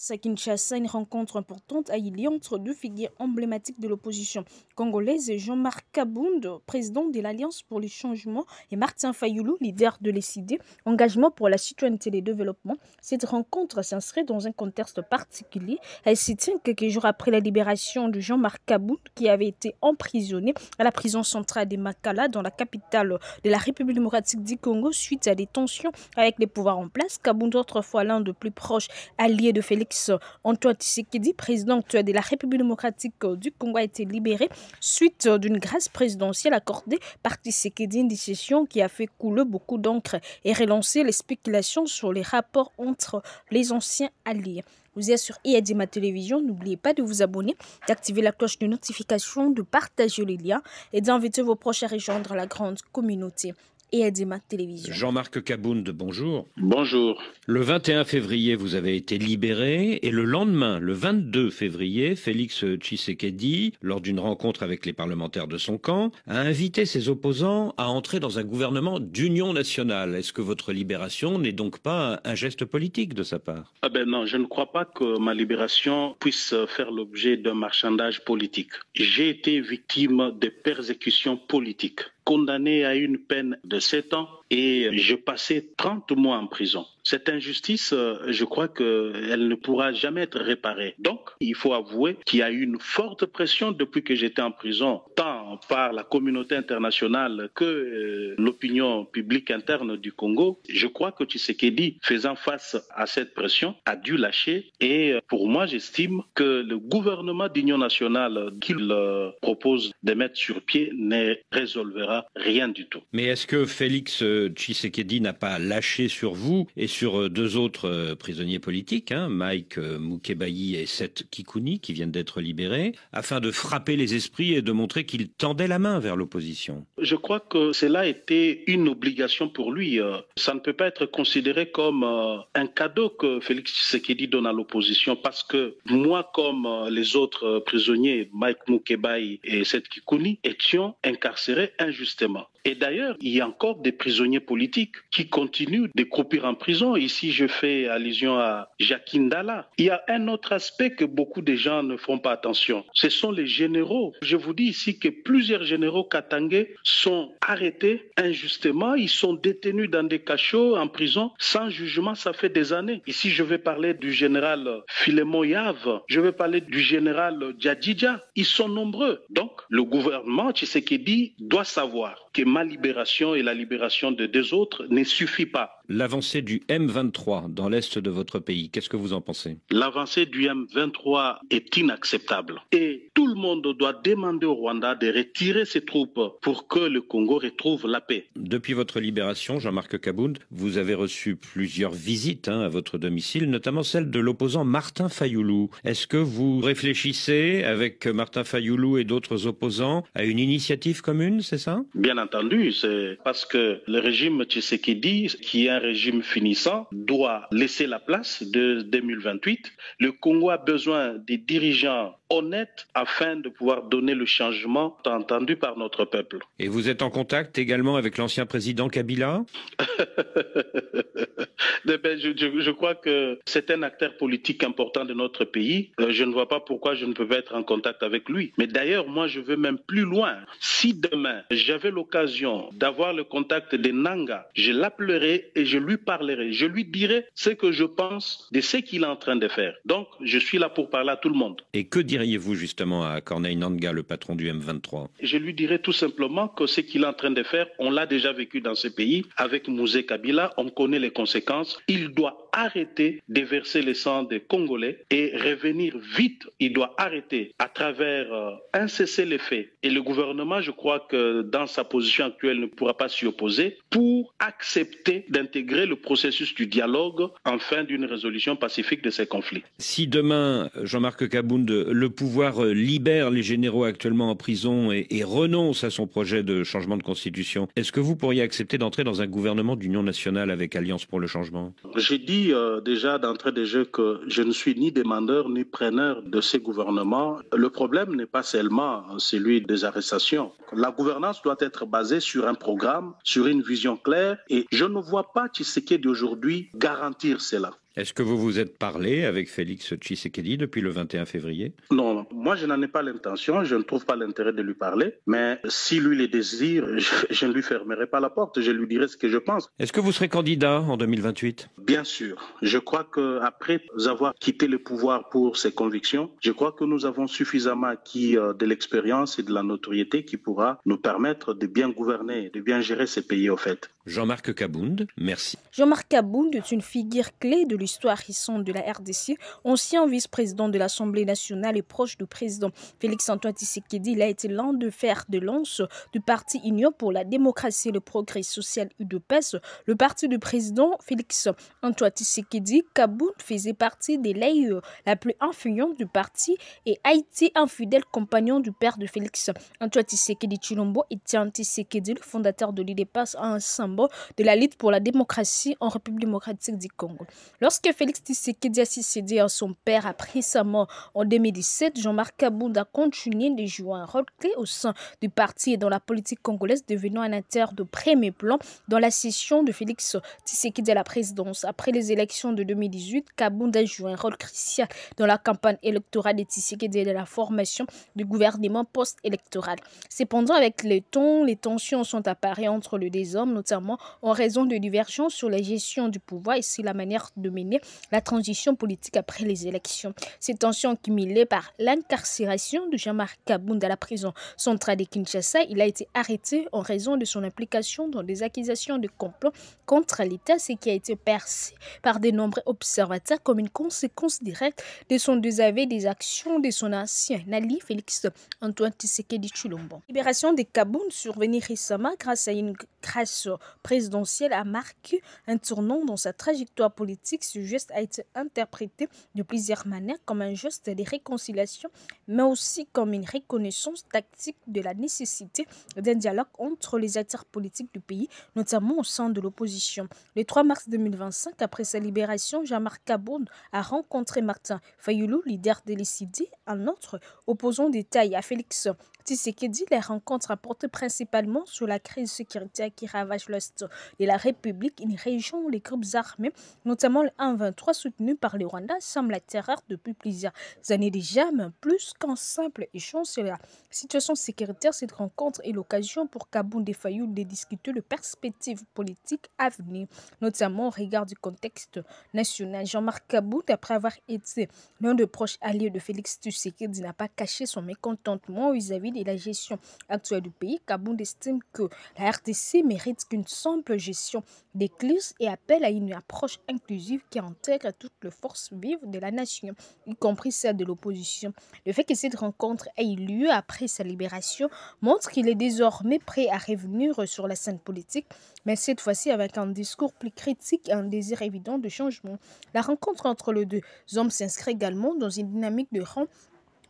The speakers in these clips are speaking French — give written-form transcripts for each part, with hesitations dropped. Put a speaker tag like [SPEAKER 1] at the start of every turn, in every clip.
[SPEAKER 1] À Kinshasa, une rencontre importante a eu lieu entre deux figures emblématiques de l'opposition congolaise, Jean-Marc Kabound, président de l'Alliance pour le changement, et Martin Fayulu, leader de l'ECD, engagement pour la citoyenneté et le développement. Cette rencontre s'inscrit dans un contexte particulier. Elle se tient quelques jours après la libération de Jean-Marc Kabound, qui avait été emprisonné à la prison centrale de Makala, dans la capitale de la République démocratique du Congo, suite à des tensions avec les pouvoirs en place. Kabound, autrefois l'un des plus proches alliés de Félix Antoine Tshisekedi, président actuel de la République démocratique du Congo, a été libéré suite d'une grâce présidentielle accordée par Tshisekedi, une décision qui a fait couler beaucoup d'encre et relancer les spéculations sur les rapports entre les anciens alliés. Vous êtes sur IADIMA Télévision, n'oubliez pas de vous abonner, d'activer la cloche de notification, de partager les liens et d'inviter vos proches à rejoindre la grande communauté. IADIMA Télévision.
[SPEAKER 2] Jean-Marc Kabound, bonjour.
[SPEAKER 3] Bonjour.
[SPEAKER 2] Le 21 février, vous avez été libéré et le lendemain, le 22 février, Félix Tshisekedi, lors d'une rencontre avec les parlementaires de son camp, a invité ses opposants à entrer dans un gouvernement d'union nationale. Est-ce que votre libération n'est donc pas un geste politique de sa part?
[SPEAKER 3] Non, je ne crois pas que ma libération puisse faire l'objet d'un marchandage politique. J'ai été victime de persécutions politiques, condamné à une peine de 7 ans et je passais 30 mois en prison. Cette injustice, je crois qu'elle ne pourra jamais être réparée. Donc, il faut avouer qu'il y a eu une forte pression depuis que j'étais en prison, tant par la communauté internationale que l'opinion publique interne du Congo. Je crois que Tshisekedi, faisant face à cette pression, a dû lâcher. Et pour moi, j'estime que le gouvernement d'union nationale qu'il propose de mettre sur pied ne résolvera rien du tout.
[SPEAKER 2] Mais est-ce que Félix Tshisekedi n'a pas lâché sur vous et sur deux autres prisonniers politiques, Mike Mukebayi et Seth Kikuni, qui viennent d'être libérés, afin de frapper les esprits et de montrer qu'il tendait la main vers l'opposition?
[SPEAKER 3] Je crois que cela était une obligation pour lui. Ça ne peut pas être considéré comme un cadeau que Félix Tshisekedi donne à l'opposition, parce que moi, comme les autres prisonniers, Mike Mukebayi et Seth Kikuni, étions incarcérés injustement. Et d'ailleurs, il y a encore des prisonniers politiques qui continuent de croupir en prison. Ici, je fais allusion à Jacques Ndala. Il y a un autre aspect que beaucoup de gens ne font pas attention. Ce sont les généraux. Je vous dis ici que plusieurs généraux katangais sont arrêtés injustement. Ils sont détenus dans des cachots en prison sans jugement. Ça fait des années. Ici, je vais parler du général Filemon Yav. Je vais parler du général Djadidja. Ils sont nombreux. Donc, le gouvernement Tshisekedi doit savoir que ma libération et la libération de deux autres ne suffit pas.
[SPEAKER 2] L'avancée du M23 dans l'est de votre pays, qu'est-ce que vous en pensez?
[SPEAKER 3] L'avancée du M23 est inacceptable. Et tout le monde doit demander au Rwanda de retirer ses troupes pour que le Congo retrouve la paix.
[SPEAKER 2] Depuis votre libération, Jean-Marc Kabound, vous avez reçu plusieurs visites à votre domicile, notamment celle de l'opposant Martin Fayulu. Est-ce que vous réfléchissez avec Martin Fayulu et d'autres opposants à une initiative commune, c'est ça?
[SPEAKER 3] Bien entendu, c'est parce que le régime Tshisekedi, qui est un régime finissant, doit laisser la place de 2028. Le Congo a besoin des dirigeants honnêtes afin de pouvoir donner le changement entendu par notre peuple.
[SPEAKER 2] Et vous êtes en contact également avec l'ancien président Kabila?
[SPEAKER 3] Je crois que c'est un acteur politique important de notre pays. Je ne vois pas pourquoi je ne peux pas être en contact avec lui. Mais d'ailleurs, moi, je veux même plus loin. Si demain, j'avais l'occasion d'avoir le contact de Nanga, je l'appellerai et je lui parlerai. Je lui dirai ce que je pense de ce qu'il est en train de faire. Donc, je suis là pour parler à tout le monde.
[SPEAKER 2] Et que diriez-vous justement à Corneille Nangaa, le patron du M23?
[SPEAKER 3] Je lui dirai tout simplement que ce qu'il est en train de faire, on l'a déjà vécu dans ce pays. Avec Mouzé Kabila, on connaît les conséquences. Il doit arrêter de verser le sang des Congolais et revenir vite. Il doit arrêter à travers un cessez-le-feu. Et le gouvernement, je crois que dans sa position actuelle, ne pourra pas s'y opposer pour accepter d'intégrer le processus du dialogue en fin d'une résolution pacifique de ces conflits.
[SPEAKER 2] Si demain, Jean-Marc Kabound, le pouvoir libère les généraux actuellement en prison et renonce à son projet de changement de constitution, est-ce que vous pourriez accepter d'entrer dans un gouvernement d'union nationale avec Alliance pour le changement?
[SPEAKER 3] J'ai dit déjà d'entrée de jeu que je ne suis ni demandeur ni preneur de ces gouvernements. Le problème n'est pas seulement celui des arrestations. La gouvernance doit être basée sur un programme, sur une vision claire et je ne vois pas Tshisekedi d'aujourd'hui garantir cela.
[SPEAKER 2] Est-ce que vous vous êtes parlé avec Félix Tshisekedi depuis le 21 février?
[SPEAKER 3] Non, moi je n'en ai pas l'intention, je ne trouve pas l'intérêt de lui parler, mais si lui le désire, je ne lui fermerai pas la porte, je lui dirai ce que je pense.
[SPEAKER 2] Est-ce que vous serez candidat en 2028?
[SPEAKER 3] Bien sûr, je crois qu'après avoir quitté le pouvoir pour ses convictions, je crois que nous avons suffisamment acquis de l'expérience et de la notoriété qui pourra nous permettre de bien gouverner, de bien gérer ces pays au fait.
[SPEAKER 2] Jean-Marc Kabound, merci.
[SPEAKER 1] Jean-Marc Kabound est une figure clé de l'histoire récente de la RDC, ancien vice-président de l'Assemblée nationale et proche du président Félix-Antoine Tshisekedi. Il a été l'un des fers de lance du parti Union pour la démocratie et le progrès social UDPS, le parti du président Félix-Antoine Tshisekedi. Kabound faisait partie des l'aile la plus influente du parti et a été un fidèle compagnon du père de Félix-Antoine Tshisekedi Tshilombo, Etienne Tshisekedi, le fondateur de l'UDPS, un symbole de la lutte pour la démocratie en République démocratique du Congo. Lorsque Félix Tshisekedi a succédé à son père après sa mort en 2017, Jean-Marc Kabound a continué de jouer un rôle clé au sein du parti et dans la politique congolaise, devenant un acteur de premier plan dans la session de Félix Tshisekedi à la présidence. Après les élections de 2018, Kabound a joué un rôle crucial dans la campagne électorale de Tshisekedi et de la formation du gouvernement post-électoral. Cependant, avec le temps, les tensions sont apparues entre les deux hommes, notamment en raison de divergences sur la gestion du pouvoir et sur la manière de mener la transition politique après les élections. Ces tensions cumulées par l'incarcération de Jean-Marc Kabound à la prison centrale de Kinshasa, il a été arrêté en raison de son implication dans des accusations de complot contre l'État, ce qui a été perçu par de nombreux observateurs comme une conséquence directe de son désaveu des actions de son ancien allié Félix-Antoine Tshisekedi Tshilombo. La libération de Kabound survenue récemment grâce à une grâce présidentielle a marqué un tournant dans sa trajectoire politique. Ce geste a été interprété de plusieurs manières comme un geste de réconciliation, mais aussi comme une reconnaissance tactique de la nécessité d'un dialogue entre les acteurs politiques du pays, notamment au sein de l'opposition. Le 3 mars 2025, après sa libération, Jean-Marc Kabound a rencontré Martin Fayulu, leader de l'ECD, un autre opposant de taille à Félix Tshisekedi. Les rencontres portent principalement sur la crise sécuritaire qui ravage l'Est de la République, une région où les groupes armés, notamment le 1-23 soutenu par le Rwanda, semblent la terreur depuis plusieurs années déjà, mais plus qu'un simple échange sur la situation sécuritaire. Cette rencontre est l'occasion pour Kabound et Fayulu de discuter de perspectives politiques à venir, notamment au regard du contexte national. Jean-Marc Kabound, après avoir été l'un des proches alliés de Félix Tshisekedi, n'a pas caché son mécontentement vis-à-vis de la gestion actuelle du pays. Kabound estime que la RDC mérite qu'une simple gestion des crises et appelle à une approche inclusive qui intègre toutes les forces vives de la nation, y compris celle de l'opposition. Le fait que cette rencontre ait eu lieu après sa libération montre qu'il est désormais prêt à revenir sur la scène politique, mais cette fois-ci avec un discours plus critique et un désir évident de changement. La rencontre entre les deux hommes s'inscrit également dans une dynamique de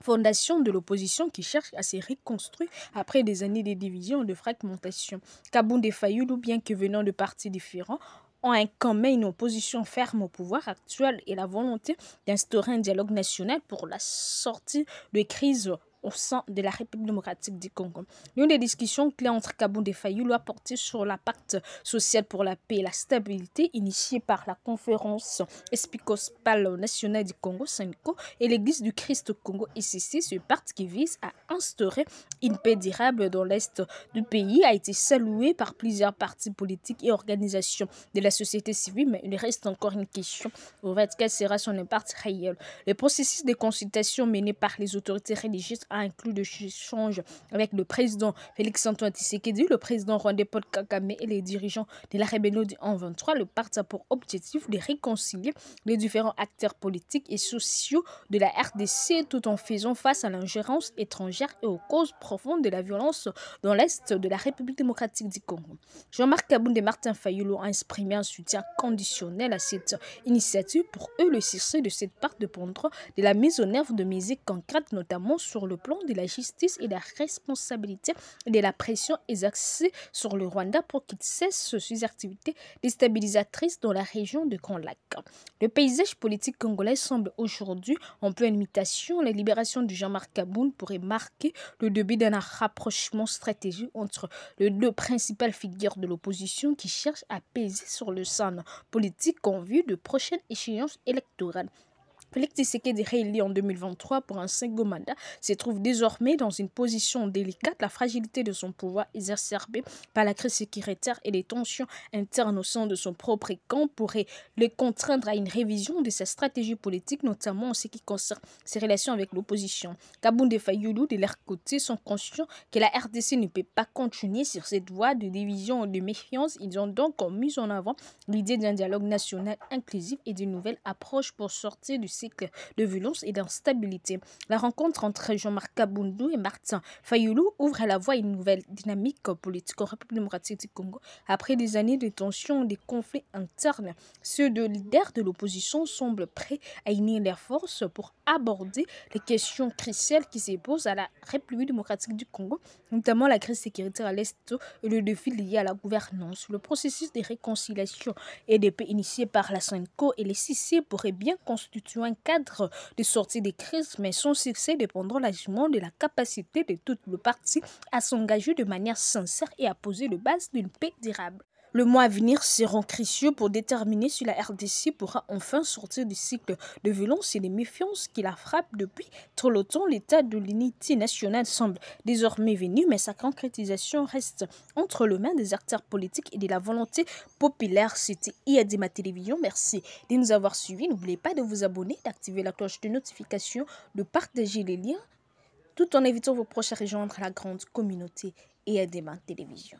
[SPEAKER 1] fondation de l'opposition qui cherche à se reconstruire après des années de division et de fragmentation. Kabound et Fayulu, bien que venant de partis différents, ont un commun une opposition ferme au pouvoir actuel et la volonté d'instaurer un dialogue national pour la sortie de crise au sein de la République démocratique du Congo. L'une des discussions clés entre Kabound et Fayulu a porté sur la pacte social pour la paix et la stabilité initiée par la conférence épiscopale nationale du Congo, SENCO, et l'Église du Christ au Congo, ECC. Ce pacte qui vise à instaurer une paix durable dans l'Est du pays a été salué par plusieurs partis politiques et organisations de la société civile, mais il reste encore une question ouverte: quel sera son impact réel? Le processus de consultation mené par les autorités religieuses a inclus des échanges avec le président Félix-Antoine Tshisekedi, le président rwandais Paul Kagame et les dirigeants de la rébellion du 1-23. Le pacte a pour objectif de réconcilier les différents acteurs politiques et sociaux de la RDC tout en faisant face à l'ingérence étrangère et aux causes profondes de la violence dans l'Est de la République démocratique du Congo. Jean-Marc Kabound et Martin Fayulu ont exprimé un soutien conditionnel à cette initiative. Pour eux, le succès de cette part dépendra de la mise en œuvre de mesures concrètes, notamment sur le plan de la justice et de la responsabilité et de la pression exercée sur le Rwanda pour qu'il cesse ses activités déstabilisatrices dans la région de Grand Lac. Le paysage politique congolais semble aujourd'hui en pleine mutation. La libération de Jean-Marc Kabound pourrait marquer le début d'un rapprochement stratégique entre les deux principales figures de l'opposition qui cherchent à peser sur le scène politique en vue de prochaines échéances électorales. Félix Tshisekedi, réélu en 2023 pour un second mandat, se trouve désormais dans une position délicate. La fragilité de son pouvoir exacerbée par la crise sécuritaire et les tensions internes au sein de son propre camp pourraient le contraindre à une révision de sa stratégie politique, notamment en ce qui concerne ses relations avec l'opposition. Kabound et Fayulu, de leur côté, sont conscients que la RDC ne peut pas continuer sur cette voie de division et de méfiance. Ils ont donc mis en avant l'idée d'un dialogue national inclusif et d'une nouvelle approche pour sortir du cycle de violence et d'instabilité. La rencontre entre Jean-Marc Kabound et Martin Fayulu ouvre la voie à une nouvelle dynamique politique en République démocratique du Congo. Après des années de tensions et de conflits internes, ceux de leaders de l'opposition semblent prêts à unir leurs forces pour aborder les questions cruciales qui se posent à la République démocratique du Congo, notamment la crise sécuritaire à l'Est et le défi lié à la gouvernance. Le processus de réconciliation et de paix initié par la SENCO et les CIC pourrait bien constituer un cadre de sortie des crises, mais son succès dépendra largement de la capacité de toutes les parties à s'engager de manière sincère et à poser les bases d'une paix durable. Le mois à venir seront cruciaux pour déterminer si la RDC pourra enfin sortir du cycle de violence et de méfiance qui la frappe depuis trop longtemps. L'état de l'unité nationale semble désormais venu, mais sa concrétisation reste entre les mains des acteurs politiques et de la volonté populaire. C'était IADEMA Télévision. Merci de nous avoir suivis. N'oubliez pas de vous abonner, d'activer la cloche de notification, de partager les liens, tout en évitant vos proches à rejoindre la grande communauté IADEMA Télévision.